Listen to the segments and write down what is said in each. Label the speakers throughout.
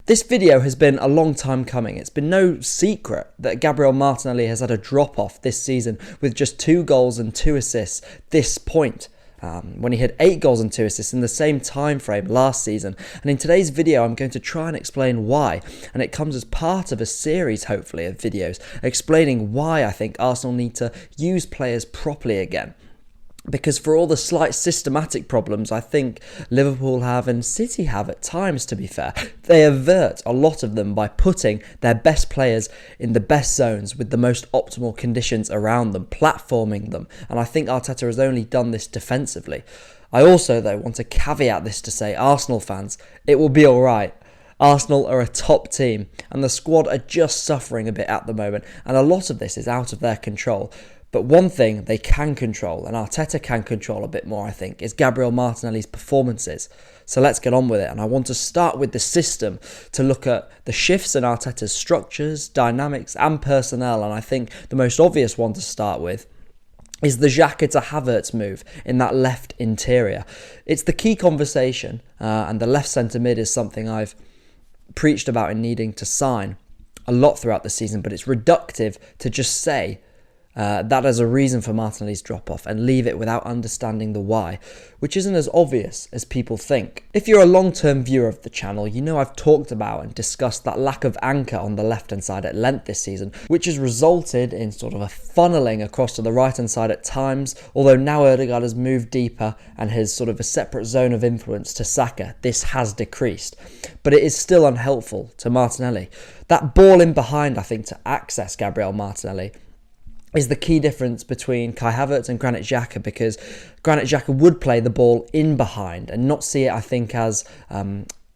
Speaker 1: This video has been a long time coming. It's been no secret that Gabriel Martinelli has had a drop-off this season with just 2 goals and 2 assists this point. When he had 8 goals and 2 assists in the same time frame last season. And in today's video, I'm going to try and explain why. And it comes as part of a series, hopefully, of videos explaining why I think Arsenal need to use players properly again. Because for all the slight systematic problems I think Liverpool have and City have at times, to be fair, they avert a lot of them by putting their best players in the best zones with the most optimal conditions around them, platforming them. And I think Arteta has only done this defensively. I also, though, want to caveat this to say, Arsenal fans, it will be alright. Arsenal are a top team and the squad are just suffering a bit at the moment, and a lot of this is out of their control. But one thing they can control, and Arteta can control a bit more, I think, is Gabriel Martinelli's performances. So let's get on with it. And I want to start with the system to look at the shifts in Arteta's structures, dynamics and personnel. And I think the most obvious one to start with is the Xhaka to Havertz move in that left interior. It's the key conversation, and the left centre mid is something I've preached about in needing to sign a lot throughout the season, but it's reductive to just say that as a reason for Martinelli's drop-off and leave it without understanding the why, which isn't as obvious as people think. If you're a long-term viewer of the channel, you know I've talked about and discussed that lack of anchor on the left-hand side at length this season, which has resulted in sort of a funneling across to the right-hand side at times, although now Odegaard has moved deeper and his sort of a separate zone of influence to Xhaka, this has decreased. But it is still unhelpful to Martinelli. That ball in behind, I think, to access Gabriel Martinelli is the key difference between Kai Havertz and Granit Xhaka, because Granit Xhaka would play the ball in behind and not see it, I think, as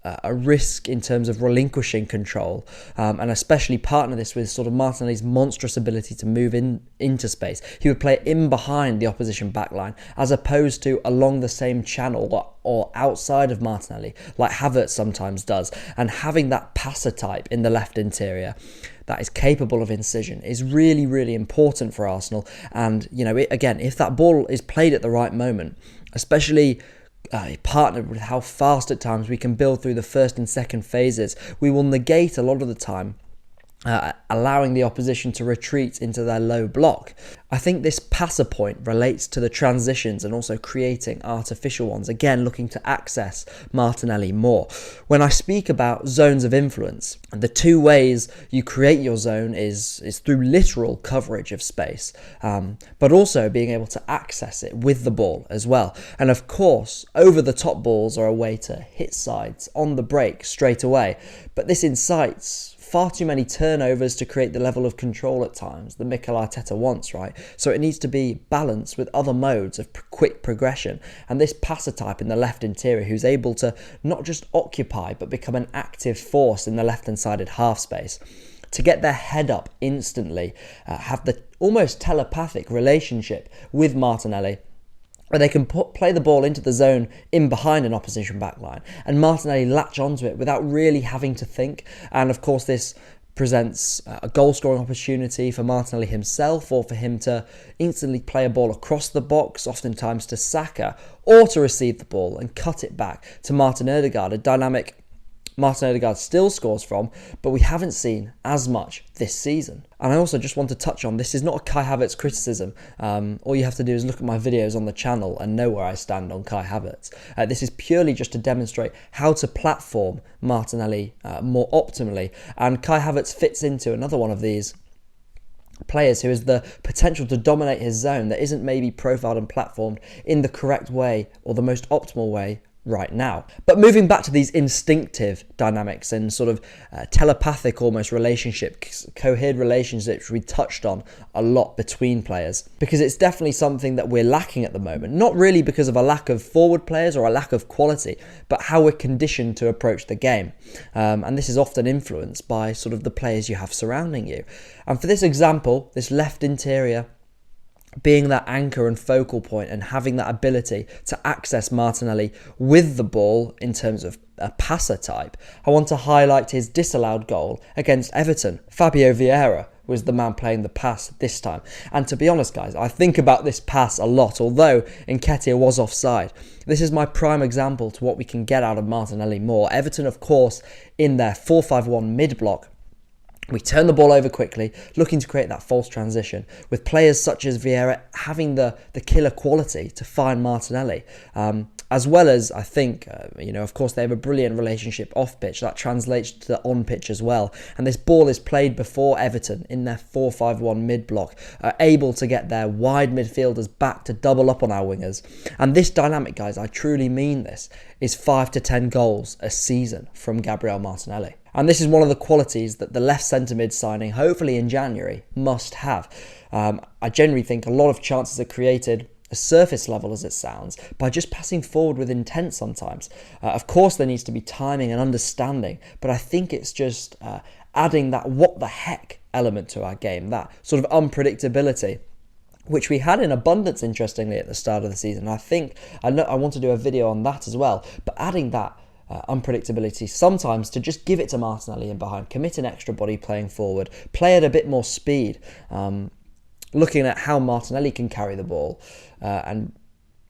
Speaker 1: a risk in terms of relinquishing control, and especially partner this with sort of Martinelli's monstrous ability to move into space. He would play in behind the opposition backline as opposed to along the same channel or outside of Martinelli, like Havertz sometimes does. And having that passer type in the left interior that is capable of incision is really, really important for Arsenal. And, you know, again, if that ball is played at the right moment, especially partnered with how fast at times we can build through the first and second phases, we will negate a lot of the time allowing the opposition to retreat into their low block. I think this passer point relates to the transitions and also creating artificial ones, again looking to access Martinelli more. When I speak about zones of influence, the 2 ways you create your zone is through literal coverage of space, but also being able to access it with the ball as well. And of course, over the top balls are a way to hit sides on the break straight away, but this incites far too many turnovers to create the level of control at times that Mikel Arteta wants, right? So it needs to be balanced with other modes of quick progression. And this passer type in the left interior, who's able to not just occupy, but become an active force in the left-hand sided half space, to get their head up instantly, have the almost telepathic relationship with Martinelli, where they can play the ball into the zone in behind an opposition backline and Martinelli latch onto it without really having to think. And of course this presents a goal-scoring opportunity for Martinelli himself, or for him to instantly play a ball across the box, oftentimes to Xhaka, or to receive the ball and cut it back to Martin Odegaard, a dynamic Martin Odegaard still scores from, but we haven't seen as much this season. And I also just want to touch on, this is not a Kai Havertz criticism. All you have to do is look at my videos on the channel and know where I stand on Kai Havertz. This is purely just to demonstrate how to platform Martinelli more optimally. And Kai Havertz fits into another one of these players who has the potential to dominate his zone that isn't maybe profiled and platformed in the correct way or the most optimal way right now. But moving back to these instinctive dynamics and sort of telepathic almost relationships, cohered relationships we touched on a lot between players, because it's definitely something that we're lacking at the moment, not really because of a lack of forward players or a lack of quality, but how we're conditioned to approach the game. And this is often influenced by sort of the players you have surrounding you. And for this example, this left interior being that anchor and focal point and having that ability to access Martinelli with the ball in terms of a passer type, I want to highlight his disallowed goal against Everton. Fabio Vieira was the man playing the pass this time. And to be honest, guys, I think about this pass a lot, although Nketiah was offside. This is my prime example to what we can get out of Martinelli more. Everton, of course, in their 4-5-1 mid-block, we turn the ball over quickly, looking to create that false transition, with players such as Vieira having the killer quality to find Martinelli. As well as, I think, of course, they have a brilliant relationship off-pitch. That translates to the on-pitch as well. And this ball is played before Everton in their 4-5-1 mid-block, able to get their wide midfielders back to double up on our wingers. And this dynamic, guys, I truly mean this, is 5 to 10 goals a season from Gabriel Martinelli. And this is one of the qualities that the left centre-mid signing, hopefully in January, must have. I generally think a lot of chances are created, as surface level as it sounds, by just passing forward with intent sometimes. Of course, there needs to be timing and understanding, but I think it's just adding that what the heck element to our game, that sort of unpredictability, which we had in abundance, interestingly, at the start of the season. I want to do a video on that as well, but adding that unpredictability sometimes to just give it to Martinelli in behind, commit an extra body playing forward, play at a bit more speed, looking at how Martinelli can carry the ball, and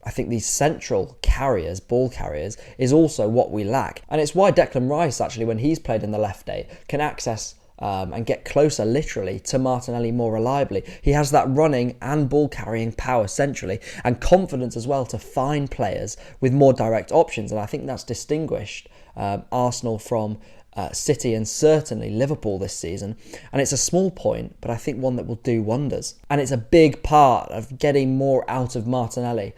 Speaker 1: I think these central carriers, ball carriers, is also what we lack. And it's why Declan Rice, actually, when he's played in the left eight, can access and get closer, literally, to Martinelli more reliably. He has that running and ball carrying power centrally, and confidence as well to find players with more direct options. And I think that's distinguished Arsenal from City and certainly Liverpool this season. And it's a small point, but I think one that will do wonders. And it's a big part of getting more out of Martinelli.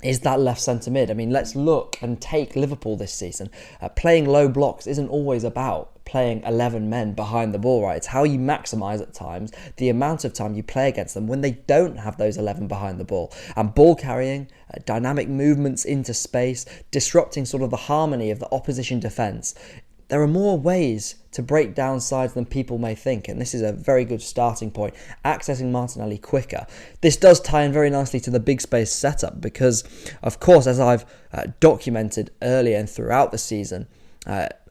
Speaker 1: Is that left centre mid. I mean, let's look and take Liverpool this season. Playing low blocks isn't always about playing 11 men behind the ball, right? It's how you maximise at times the amount of time you play against them when they don't have those 11 behind the ball. And ball carrying, dynamic movements into space, disrupting sort of the harmony of the opposition defence. There are more ways to break down sides than people may think, and this is a very good starting point, accessing Martinelli quicker. This does tie in very nicely to the big space setup because, of course, as I've documented earlier and throughout the season,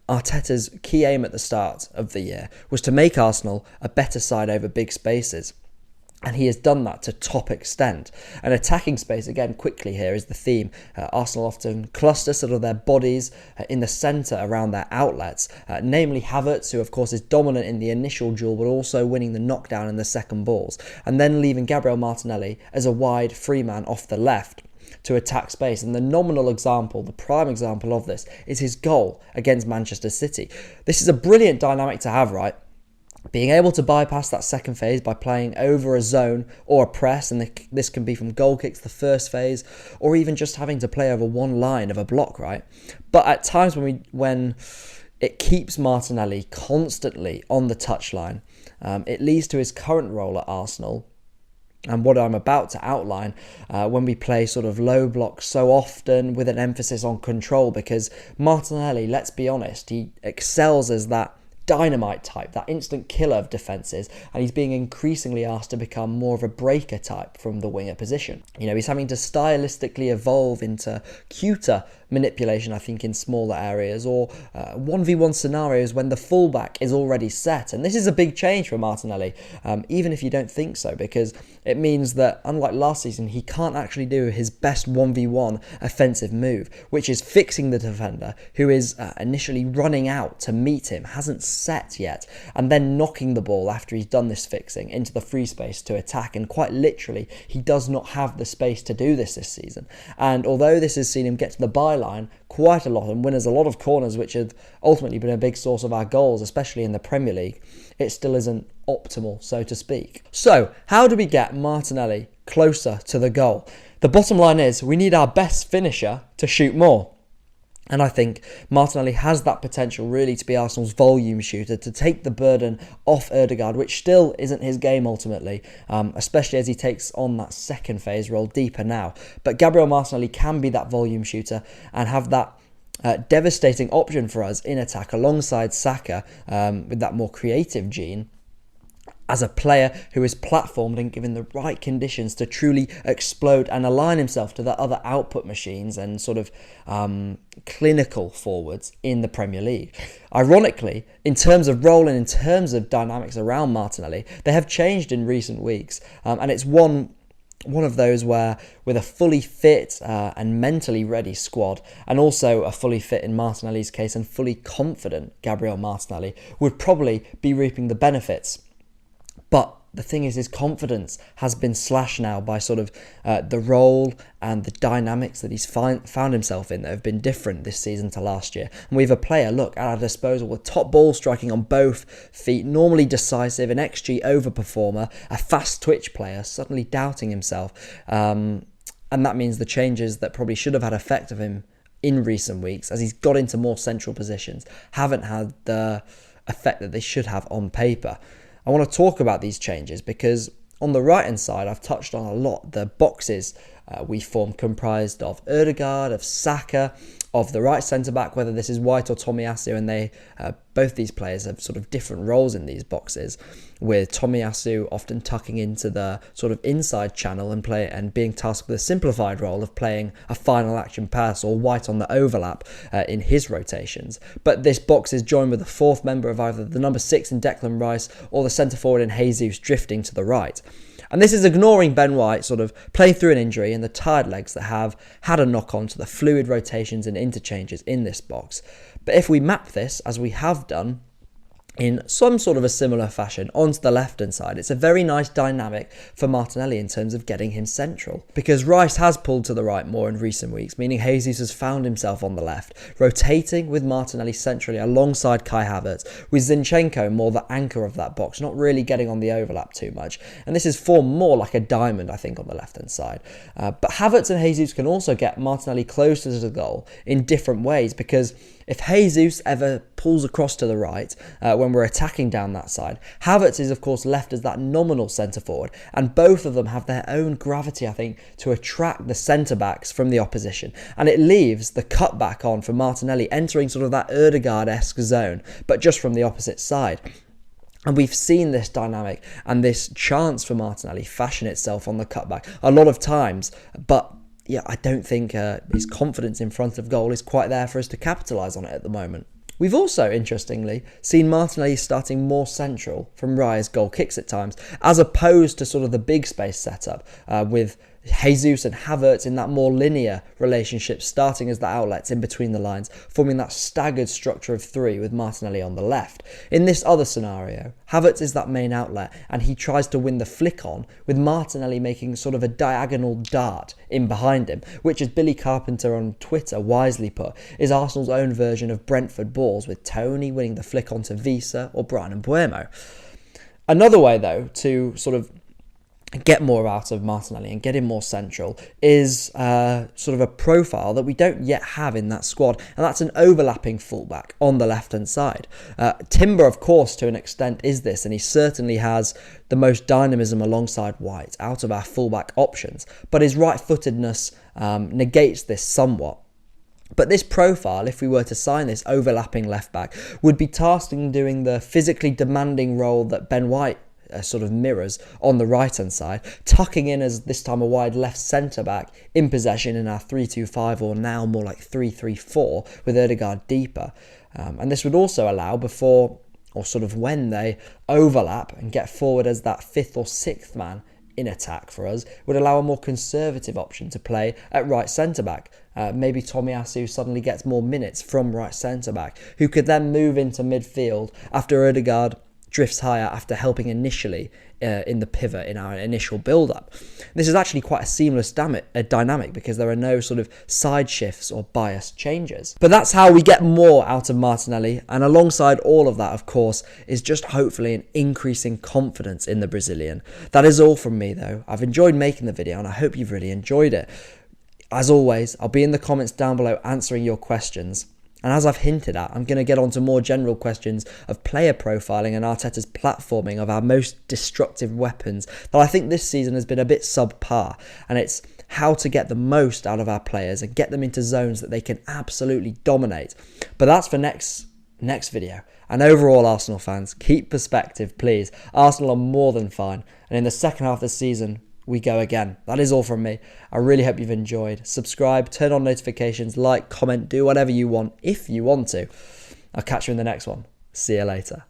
Speaker 1: Arteta's key aim at the start of the year was to make Arsenal a better side over big spaces. And he has done that to top extent. And attacking space, again, quickly here is the theme. Arsenal often cluster sort of their bodies in the centre around their outlets, namely Havertz, who of course is dominant in the initial duel, but also winning the knockdown in the second balls, and then leaving Gabriel Martinelli as a wide free man off the left to attack space. And the nominal example, the prime example of this, is his goal against Manchester City. This is a brilliant dynamic to have, right? Being able to bypass that second phase by playing over a zone or a press, and this can be from goal kicks, the first phase, or even just having to play over one line of a block, right? But at times when it keeps Martinelli constantly on the touchline, it leads to his current role at Arsenal, and what I'm about to outline when we play sort of low blocks so often with an emphasis on control, because Martinelli, let's be honest, he excels as that dynamite type, that instant killer of defences, and he's being increasingly asked to become more of a breaker type from the winger position. He's having to stylistically evolve into cuter manipulation, I think, in smaller areas, or 1v1 scenarios when the fullback is already set. And this is a big change for Martinelli, even if you don't think so, because it means that, unlike last season, he can't actually do his best 1v1 offensive move, which is fixing the defender, who is initially running out to meet him, hasn't set yet, and then knocking the ball after he's done this fixing into the free space to attack. And quite literally, he does not have the space to do this season. And although this has seen him get to the byline quite a lot and win us a lot of corners, which have ultimately been a big source of our goals, especially in the Premier League, it still isn't optimal, so to speak. So, how do we get Martinelli closer to the goal? The bottom line is we need our best finisher to shoot more. And I think Martinelli has that potential really to be Arsenal's volume shooter, to take the burden off Odegaard, which still isn't his game ultimately, especially as he takes on that second phase role deeper now. But Gabriel Martinelli can be that volume shooter and have that devastating option for us in attack alongside Xhaka with that more creative gene. as a player who is platformed and given the right conditions to truly explode and align himself to the other output machines and sort of clinical forwards in the Premier League. Ironically, in terms of role and in terms of dynamics around Martinelli, they have changed in recent weeks, and it's one of those where, with a fully fit and mentally ready squad, and also a fully fit, in Martinelli's case, and fully confident Gabriel Martinelli, would probably be reaping the benefits. But the thing is, his confidence has been slashed now by sort of the role and the dynamics that he's found himself in that have been different this season to last year. And we have a player, look, at our disposal with top ball striking on both feet, normally decisive, an XG overperformer, a fast twitch player, suddenly doubting himself. And that means the changes that probably should have had effect of him in recent weeks, as he's got into more central positions, haven't had the effect that they should have on paper. I want to talk about these changes because on the right-hand side, I've touched on a lot. The boxes we form comprised of Odegaard, of Xhaka, of the right centre-back, whether this is White or Tomiyasu, and they both these players have sort of different roles in these boxes, with Tomiyasu often tucking into the sort of inside channel and being tasked with a simplified role of playing a final action pass, or White on the overlap in his rotations. But this box is joined with a fourth member of either the number 6 in Declan Rice or the centre-forward in Jesus drifting to the right. And this is ignoring Ben White sort of playing through an injury and the tired legs that have had a knock-on to the fluid rotations and interchanges in this box. But if we map this, as we have done, in some sort of a similar fashion onto the left-hand side, it's a very nice dynamic for Martinelli in terms of getting him central. Because Rice has pulled to the right more in recent weeks, meaning Jesus has found himself on the left, rotating with Martinelli centrally alongside Kai Havertz, with Zinchenko more the anchor of that box, not really getting on the overlap too much. And this is formed more like a diamond, I think, on the left-hand side. But Havertz and Jesus can also get Martinelli closer to the goal in different ways, because if Jesus ever pulls across to the right when we're attacking down that side, Havertz is of course left as that nominal centre forward, and both of them have their own gravity, I think, to attract the centre backs from the opposition, and it leaves the cutback on for Martinelli entering sort of that Odegaard-esque zone, but just from the opposite side. And we've seen this dynamic and this chance for Martinelli fashion itself on the cutback a lot of times, but yeah, I don't think his confidence in front of goal is quite there for us to capitalise on it at the moment. We've also, interestingly, seen Martinelli starting more central from Raya's goal kicks at times, as opposed to sort of the big space setup with Jesus and Havertz in that more linear relationship, starting as the outlets in between the lines, forming that staggered structure of 3 with Martinelli on the left. In this other scenario, Havertz is that main outlet and he tries to win the flick on, with Martinelli making sort of a diagonal dart in behind him, which, as Billy Carpenter on Twitter wisely put, is Arsenal's own version of Brentford balls, with Tony winning the flick on to Visa or Brian Mbeumo. Another way, though, to sort of get more out of Martinelli and get him more central is sort of a profile that we don't yet have in that squad, and that's an overlapping fullback on the left-hand side. Timber, of course, to an extent is this, and he certainly has the most dynamism alongside White out of our fullback options, but his right-footedness negates this somewhat. But this profile, if we were to sign this overlapping left-back, would be tasked in doing the physically demanding role that Ben White sort of mirrors on the right-hand side, tucking in as this time a wide left centre-back in possession in our 3-2-5, or now more like 3-3-4, with Odegaard deeper. And this would also allow, before or sort of when they overlap and get forward as that 5th or 6th man in attack for us, would allow a more conservative option to play at right centre-back. Maybe Tomiyasu suddenly gets more minutes from right centre-back, who could then move into midfield after Odegaard drifts higher after helping initially in the pivot in our initial build-up. This is actually quite a seamless dynamic, because there are no sort of side shifts or bias changes. But that's how we get more out of Martinelli, and alongside all of that, of course, is just hopefully an increasing confidence in the Brazilian. That is all from me, though. I've enjoyed making the video and I hope you've really enjoyed it. As always, I'll be in the comments down below answering your questions. And as I've hinted at, I'm going to get on to more general questions of player profiling and Arteta's platforming of our most destructive weapons that I think this season has been a bit subpar. And it's how to get the most out of our players and get them into zones that they can absolutely dominate. But that's for next next video. And overall, Arsenal fans, keep perspective, please. Arsenal are more than fine. And in the second half of the season, we go again. That is all from me. I really hope you've enjoyed. Subscribe, turn on notifications, like, comment, do whatever you want if you want to. I'll catch you in the next one. See you later.